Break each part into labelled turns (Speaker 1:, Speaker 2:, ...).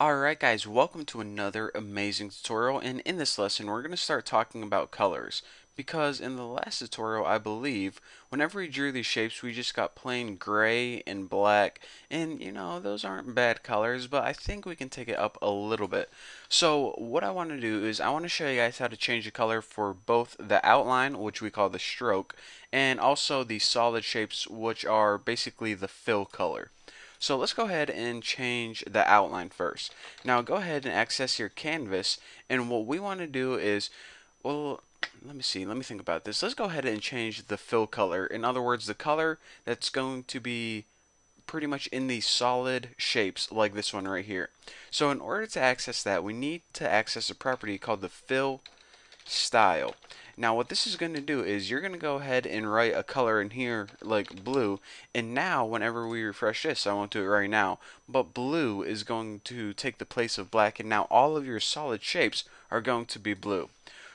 Speaker 1: Alright guys, welcome to another amazing tutorial, and in this lesson we're going to start talking about colors because in the last tutorial I believe whenever we drew these shapes we just got plain gray and black, and those aren't bad colors, but I think we can take it up a little bit. So what I want to do is I want to show you guys how to change the color for both the outline, which we call the stroke, and also the solid shapes, which are basically the fill color. So let's go ahead and change the outline first. Now go ahead and access your canvas, and what we want to do is, well, let me see, let me think about this. Let's go ahead and change the fill color. In other words, the color that's going to be pretty much in these solid shapes like this one right here. So in order to access that, we need to access a property called the fill style. Now what this is going to do is you're going to go ahead and write a color in here like blue, and now whenever we refresh this, I won't do it right now, but blue is going to take the place of black, and now all of your solid shapes are going to be blue.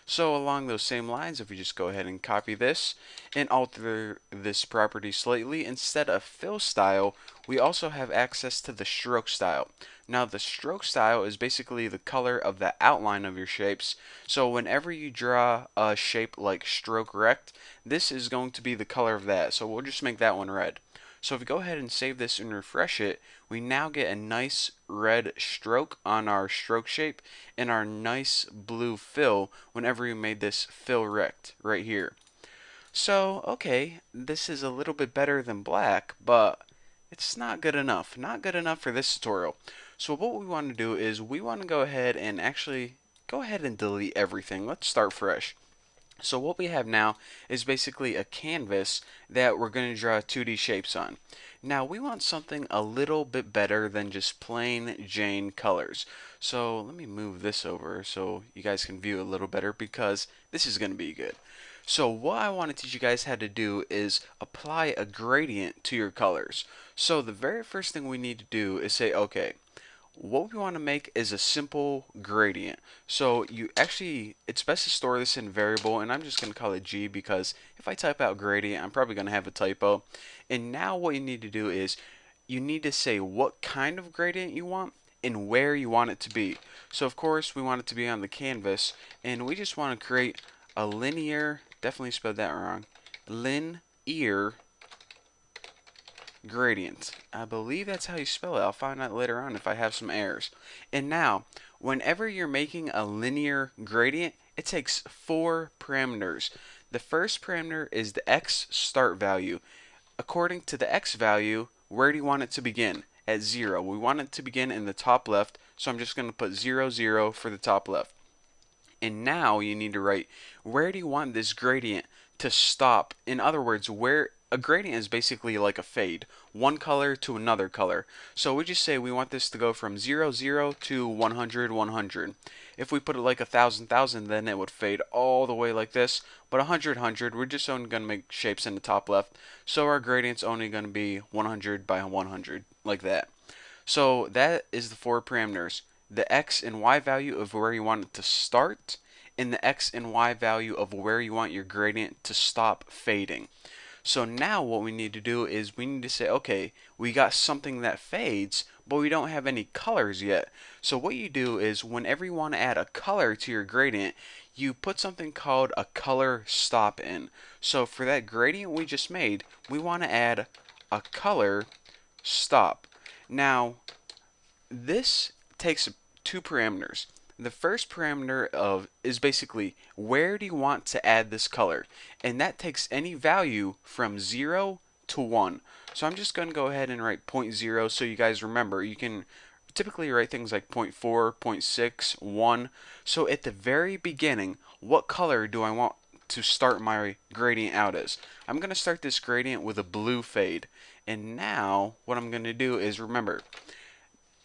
Speaker 1: So along those same lines, if we just go ahead and copy this and alter this property slightly, instead of fill style, we also have access to the stroke style. Now the stroke style is basically the color of the outline of your shapes. So whenever you draw a shape like stroke rect, this is going to be the color of that. So we'll just make that one red. So if we go ahead and save this and refresh it, we now get a nice red stroke on our stroke shape and our nice blue fill whenever we made this fill rect right here. So, okay, this is a little bit better than black, but it's not good enough. Not good enough for this tutorial. So what we want to do is we want to go ahead and actually go ahead and delete everything. Let's start fresh. So what we have now is basically a canvas that we're going to draw 2D shapes on. Now we want something a little bit better than just plain Jane colors. So let me move this over so you guys can view a little better because this is going to be good. So what I want to teach you guys how to do is apply a gradient to your colors. So the very first thing we need to do is say, okay, what we want to make is a simple gradient. So it's best to store this in variable, and I'm just going to call it G because if I type out gradient, I'm probably going to have a typo. And now what you need to do is you need to say what kind of gradient you want and where you want it to be. So of course we want it to be on the canvas, and we just want to create a linear, definitely spelled that wrong, linear gradient. I believe that's how you spell it. I'll find out later on if I have some errors. And now, whenever you're making a linear gradient, it takes 4 parameters. The first parameter is the x start value. According to the x value, where do you want it to begin? At 0. We want it to begin in the top left, so I'm just going to put 0, 0 for the top left. And now you need to write, where do you want this gradient to stop? In other words, where a gradient is basically like a fade, one color to another color. So we just say we want this to go from 0, 0 to 100, 100. If we put it like 1,000, 1,000, then it would fade all the way like this. But 100, 100, we're just only going to make shapes in the top left. So our gradient's only going to be 100 by 100, like that. So that is the 4 parameters. The x and y value of where you want it to start, and the x and y value of where you want your gradient to stop fading. So now what we need to do is we need to say, okay, we got something that fades, but we don't have any colors yet. So what you do is whenever you want to add a color to your gradient, you put something called a color stop in. So for that gradient we just made, we want to add a color stop. Now, this takes 2 parameters. The first parameter is basically where do you want to add this color, and that takes any value from 0 to 1. So I'm just going to go ahead and write 0.0 so you guys remember. You can typically write things like 0.4, 0.6, 1. So at the very beginning, what color do I want to start my gradient out as? I'm going to start this gradient with a blue fade. And now what I'm going to do is, remember,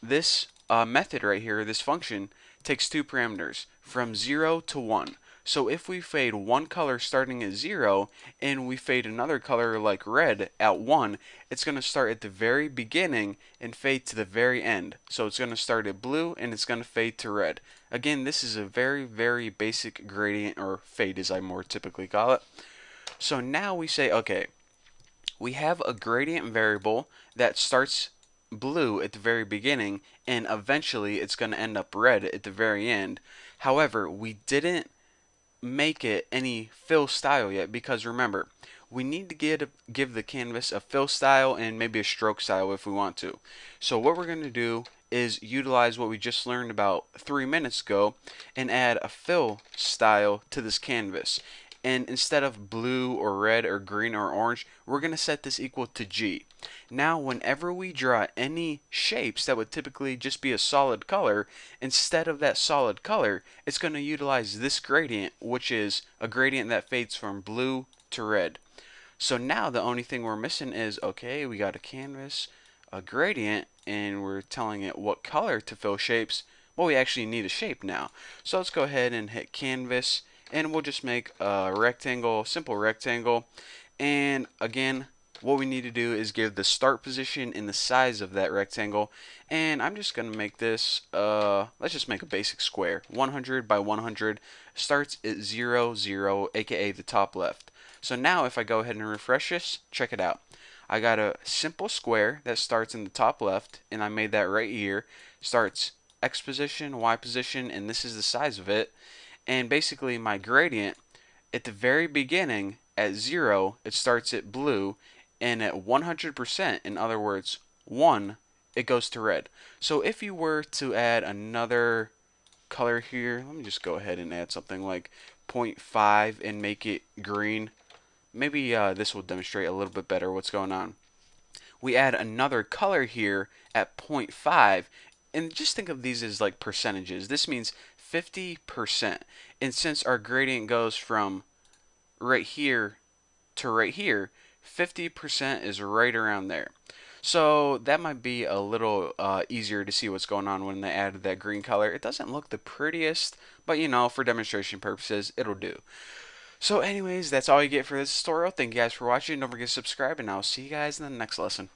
Speaker 1: this method right here, this function, takes 2 parameters, from 0 to 1. So if we fade one color starting at 0, and we fade another color like red at 1, it's going to start at the very beginning and fade to the very end. So it's going to start at blue and it's going to fade to red. Again, this is a very, very basic gradient, or fade as I more typically call it. So now we say, okay, we have a gradient variable that starts blue at the very beginning, and eventually it's going to end up red at the very end. However, we didn't make it any fill style yet because remember, we need to give the canvas a fill style and maybe a stroke style if we want to. So what we're going to do is utilize what we just learned about 3 minutes ago and add a fill style to this canvas. And instead of blue or red or green or orange, we're going to set this equal to G. Now, whenever we draw any shapes that would typically just be a solid color, instead of that solid color, it's going to utilize this gradient, which is a gradient that fades from blue to red. So now the only thing we're missing is, okay, we got a canvas, a gradient, and we're telling it what color to fill shapes. Well, we actually need a shape now. So let's go ahead and hit canvas, and we'll just make a rectangle, simple rectangle. And again, what we need to do is give the start position and the size of that rectangle. And I'm just going to make this, let's just make a basic square. 100 by 100 starts at 0, 0, aka the top left. So now if I go ahead and refresh this, check it out. I got a simple square that starts in the top left, and I made that right here. Starts X position, Y position, and this is the size of it. And basically my gradient at the very beginning at 0, it starts at blue, and at 100%, in other words, 1, it goes to red. So if you were to add another color here, let me just go ahead and add something like 0.5 and make it green. Maybe this will demonstrate a little bit better what's going on. We add another color here at 0.5, and just think of these as like percentages. This means 50%. And since our gradient goes from right here to right here, 50% is right around there. So that might be a little easier to see what's going on when they added that green color. It doesn't look the prettiest, but you know, for demonstration purposes, it'll do. So anyways, that's all you get for this tutorial. Thank you guys for watching. Don't forget to subscribe, and I'll see you guys in the next lesson.